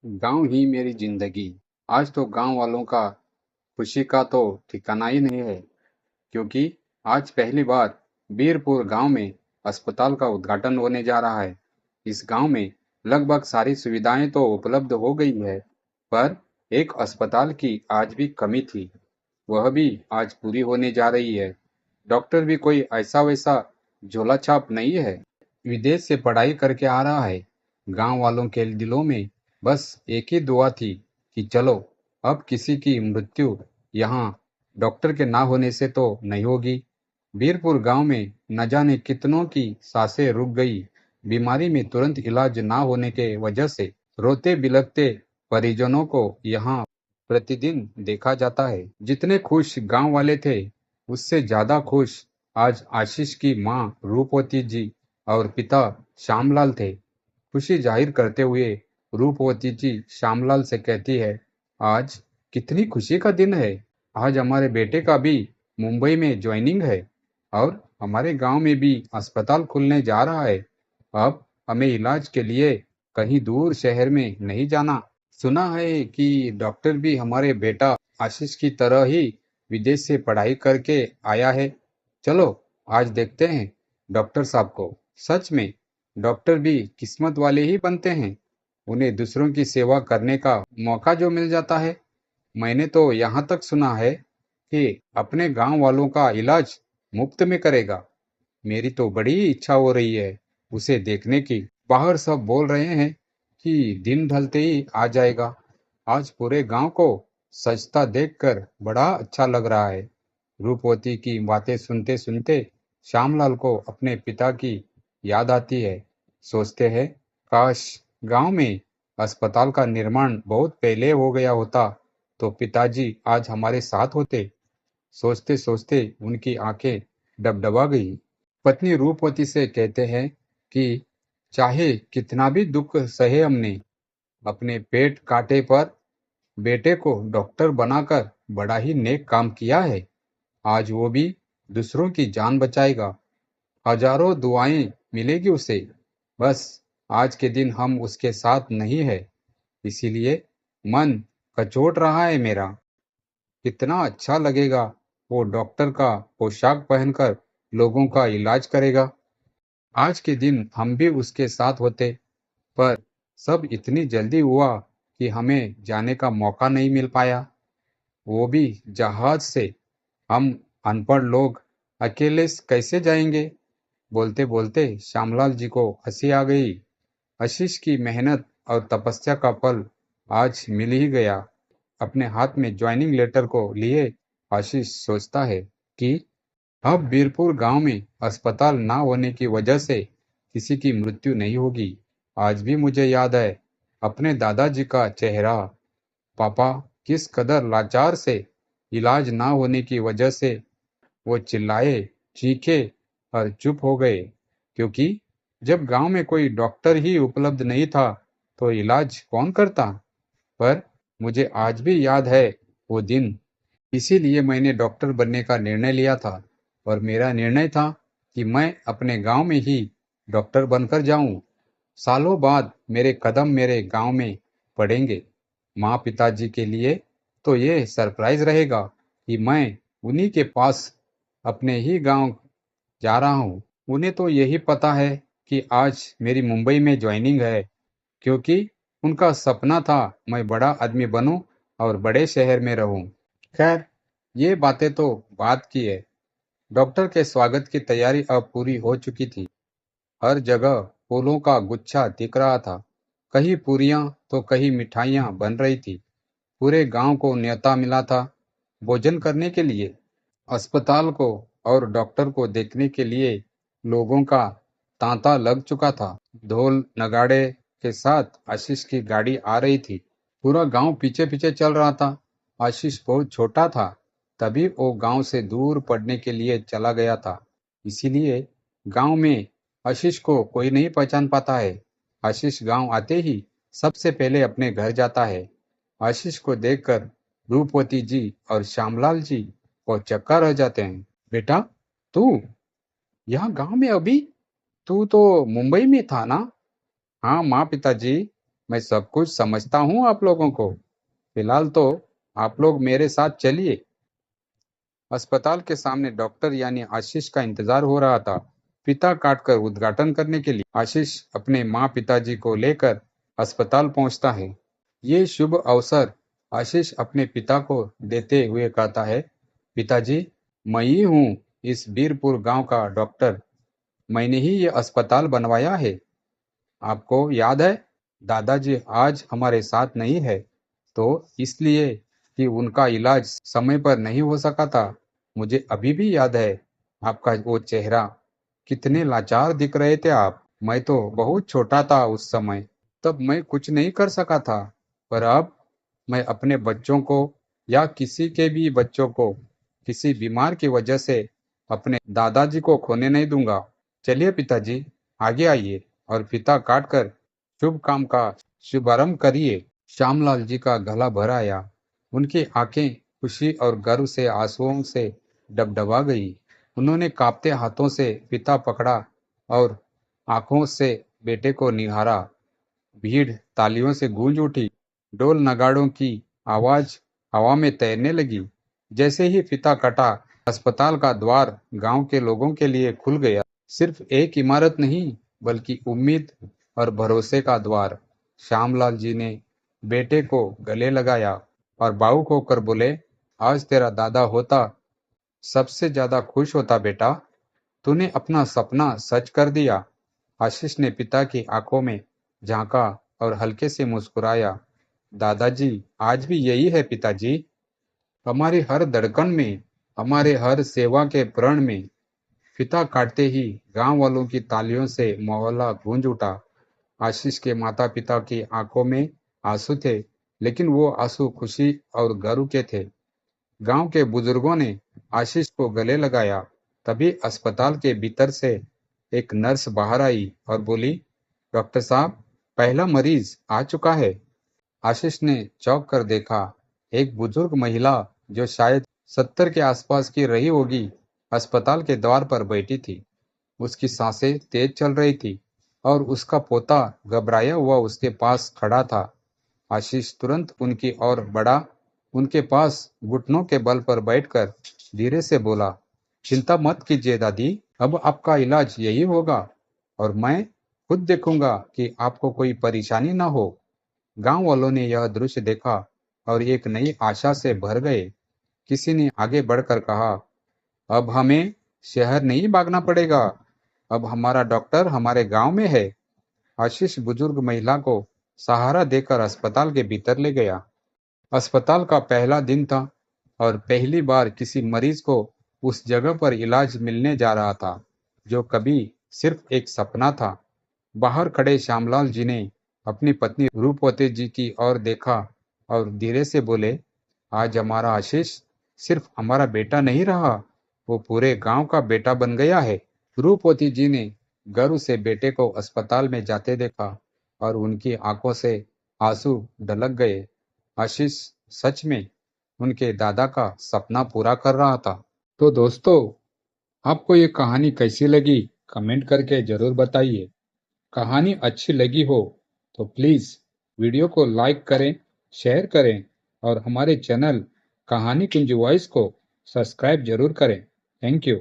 गांव ही मेरी जिंदगी। आज तो गांव वालों का खुशी का तो ठिकाना ही नहीं है, क्योंकि आज पहली बार बीरपुर गांव में अस्पताल का उद्घाटन होने जा रहा है। इस गांव में लगभग सारी सुविधाएं तो उपलब्ध हो गई है, पर एक अस्पताल की आज भी कमी थी। वह भी आज पूरी होने जा रही है। डॉक्टर भी कोई ऐसा वैसा झोला छाप नहीं है, विदेश से पढ़ाई करके आ रहा है। गांव वालों के दिलों में बस एक ही दुआ थी कि चलो, अब किसी की मृत्यु यहाँ डॉक्टर के ना होने से तो नहीं होगी। बीरपुर गांव में न जाने कितनों की सांसें रुक गई, बीमारी में तुरंत इलाज ना होने के वजह से। रोते बिलखते परिजनों को यहाँ प्रतिदिन देखा जाता है। जितने खुश गांव वाले थे, उससे ज्यादा खुश आज आशीष की माँ रूपवती जी और पिता श्यामलाल थे। खुशी जाहिर करते हुए रूपवती जी श्यामलाल से कहती है, आज कितनी खुशी का दिन है। आज हमारे बेटे का भी मुंबई में ज्वाइनिंग है और हमारे गांव में भी अस्पताल खुलने जा रहा है। अब हमें इलाज के लिए कहीं दूर शहर में नहीं जाना। सुना है कि डॉक्टर भी हमारे बेटा आशीष की तरह ही विदेश से पढ़ाई करके आया है। चलो, आज देखते हैं डॉक्टर साहब को। सच में डॉक्टर भी किस्मत वाले ही बनते हैं, उन्हें दूसरों की सेवा करने का मौका जो मिल जाता है। मैंने तो यहाँ तक सुना है कि अपने गांव वालों का इलाज मुफ्त में करेगा। मेरी तो बड़ी इच्छा हो रही है उसे देखने की। बाहर सब बोल रहे हैं कि दिन ढलते ही आ जाएगा। आज पूरे गांव को सजता देखकर बड़ा अच्छा लग रहा है। रूपवती की बातें सुनते सुनते श्यामलाल को अपने पिता की याद आती है। सोचते हैं, काश गांव में अस्पताल का निर्माण बहुत पहले हो गया होता तो पिताजी आज हमारे साथ होते। सोचते सोचते उनकी आंखें डबडबा गई। पत्नी रूपवती से कहते हैं कि चाहे कितना भी दुख सहे हमने, अपने पेट काटे पर बेटे को डॉक्टर बनाकर बड़ा ही नेक काम किया है। आज वो भी दूसरों की जान बचाएगा। हजारों दुआएं मिलेगी उसे। बस आज के दिन हम उसके साथ नहीं है, इसीलिए मन कचोट रहा है मेरा। कितना अच्छा लगेगा वो डॉक्टर का पोशाक पहनकर लोगों का इलाज करेगा। आज के दिन हम भी उसके साथ होते, पर सब इतनी जल्दी हुआ कि हमें जाने का मौका नहीं मिल पाया, वो भी जहाज से। हम अनपढ़ लोग अकेले कैसे जाएंगे। बोलते बोलते श्यामलाल जी को हंसी आ गई। आशीष की मेहनत और तपस्या का फल आज मिल ही गया। अपने हाथ में ज्वाइनिंग लेटर को लिए आशीष सोचता है कि अब बीरपुर गांव में अस्पताल ना होने की वजह से किसी की मृत्यु नहीं होगी। आज भी मुझे याद है अपने दादाजी का चेहरा। पापा किस कदर लाचार से इलाज ना होने की वजह से वो चिल्लाए, चीखे और चुप हो गए, क्योंकि जब गांव में कोई डॉक्टर ही उपलब्ध नहीं था तो इलाज कौन करता। पर मुझे आज भी याद है वो दिन। इसीलिए मैंने डॉक्टर बनने का निर्णय लिया था, और मेरा निर्णय था कि मैं अपने गांव में ही डॉक्टर बनकर जाऊं। सालों बाद मेरे कदम मेरे गांव में पड़ेंगे। माँ पिताजी के लिए तो ये सरप्राइज रहेगा कि मैं उन्हीं के पास अपने ही गांव जा रहा हूँ। उन्हें तो यही पता है कि आज मेरी मुंबई में ज्वाइनिंग है, क्योंकि उनका सपना था मैं बड़ा आदमी बनूं और बड़े शहर में रहूं। खैर, ये बातें तो बात की है। डॉक्टर के स्वागत की तैयारी अब पूरी हो चुकी थी। हर जगह फूलों का गुच्छा दिख रहा था। कहीं पूरियां तो कहीं मिठाइयां बन रही थी। पूरे गांव को न्योता मिला था भोजन करने के लिए। अस्पताल को और डॉक्टर को देखने के लिए लोगों का तांता लग चुका था। ढोल नगाड़े के साथ आशीष की गाड़ी आ रही थी। पूरा गांव पीछे पीछे चल रहा था। आशीष बहुत छोटा था, तभी वो गांव से दूर पढ़ने के लिए चला गया था। इसीलिए गांव में आशीष को कोई नहीं पहचान पाता है। आशीष गांव आते ही सबसे पहले अपने घर जाता है। आशीष को देखकर रूपवती जी और श्यामलाल जी वो चक्का रह जाते हैं। बेटा, तू यहाँ गांव में? अभी तू तो मुंबई में था ना? हाँ माँ पिताजी, मैं सब कुछ समझता हूँ आप लोगों को। फिलहाल तो आप लोग मेरे साथ चलिए। अस्पताल के सामने डॉक्टर यानी आशीष का इंतजार हो रहा था। फीता काटकर उद्घाटन करने के लिए आशीष अपने माँ पिताजी को लेकर अस्पताल पहुंचता है। ये शुभ अवसर आशीष अपने पिता को देते हुए कहता है, पिताजी, मैं ही हूँ इस बीरपुर गांव का डॉक्टर। मैंने ही ये अस्पताल बनवाया है। आपको याद है, दादाजी आज हमारे साथ नहीं है, तो इसलिए कि उनका इलाज समय पर नहीं हो सका था। मुझे अभी भी याद है आपका वो चेहरा, कितने लाचार दिख रहे थे आप। मैं तो बहुत छोटा था उस समय, तब मैं कुछ नहीं कर सका था, पर अब मैं अपने बच्चों को या किसी के भी बच्चों को किसी बीमार की वजह से अपने दादाजी को खोने नहीं दूंगा। चलिए पिताजी, आगे आइए और फीता काटकर शुभ काम का शुभारंभ करिए। श्यामलाल जी का गला भर आया। उनकी आंखें खुशी और गर्व से आंसुओं से डबडबा गई। उन्होंने कांपते हाथों से फीता पकड़ा और आंखों से बेटे को निहारा। भीड़ तालियों से गूंज उठी। ढोल नगाड़ों की आवाज हवा में तैरने लगी। जैसे ही फीता कटा, अस्पताल का द्वार गांव के लोगों के लिए खुल गया। सिर्फ एक इमारत नहीं, बल्कि उम्मीद और भरोसे का द्वार। श्यामलाल जी ने बेटे को गले लगाया और भावुक होकर बोले, आज तेरा दादा होता सबसे ज्यादा खुश होता बेटा। तूने अपना सपना सच कर दिया। आशीष ने पिता की आंखों में झांका और हल्के से मुस्कुराया। दादाजी, आज भी यही है पिताजी। हमारी हर धड़कन में, हमारे हर सेवा के प्रण में। फीता काटते ही गांव वालों की तालियों से मोहल्ला गूंज उठा। आशीष के माता पिता की आंखों में आंसू थे, लेकिन वो आंसू खुशी और गर्व के थे। गांव के बुजुर्गों ने आशीष को गले लगाया। तभी अस्पताल के भीतर से एक नर्स बाहर आई और बोली, डॉक्टर साहब, पहला मरीज आ चुका है। आशीष ने चौंक कर देखा। एक बुजुर्ग महिला, जो शायद 70 के आसपास की रही होगी, अस्पताल के द्वार पर बैठी थी। उसकी सांसें तेज चल रही थी और उसका पोता घबराया हुआ उसके पास खड़ा था। आशीष तुरंत उनकी ओर बढ़ा। उनके पास घुटनों के बल पर बैठकर धीरे से बोला, चिंता मत कीजिए दादी, अब आपका इलाज यही होगा और मैं खुद देखूंगा कि आपको कोई परेशानी ना हो। गांव वालों ने यह दृश्य देखा और एक नई आशा से भर गए। किसी ने आगे बढ़कर कहा, अब हमें शहर नहीं भागना पड़ेगा, अब हमारा डॉक्टर हमारे गांव में है। आशीष बुजुर्ग महिला को सहारा देकर अस्पताल के भीतर ले गया। अस्पताल का पहला दिन था और पहली बार किसी मरीज को उस जगह पर इलाज मिलने जा रहा था जो कभी सिर्फ एक सपना था। बाहर खड़े श्यामलाल जी ने अपनी पत्नी रूपवती जी की ओर देखा और धीरे से बोले, आज हमारा आशीष सिर्फ हमारा बेटा नहीं रहा, वो पूरे गांव का बेटा बन गया है। रूपवती जी ने गर्व से बेटे को अस्पताल में जाते देखा और उनकी आंखों से आंसू ढलक गए। आशीष सच में उनके दादा का सपना पूरा कर रहा था। तो दोस्तों, आपको ये कहानी कैसी लगी, कमेंट करके जरूर बताइए। कहानी अच्छी लगी हो तो प्लीज वीडियो को लाइक करें, शेयर करें और हमारे चैनल कहानी कुंज वॉइस को सब्सक्राइब जरूर करें। Thank you.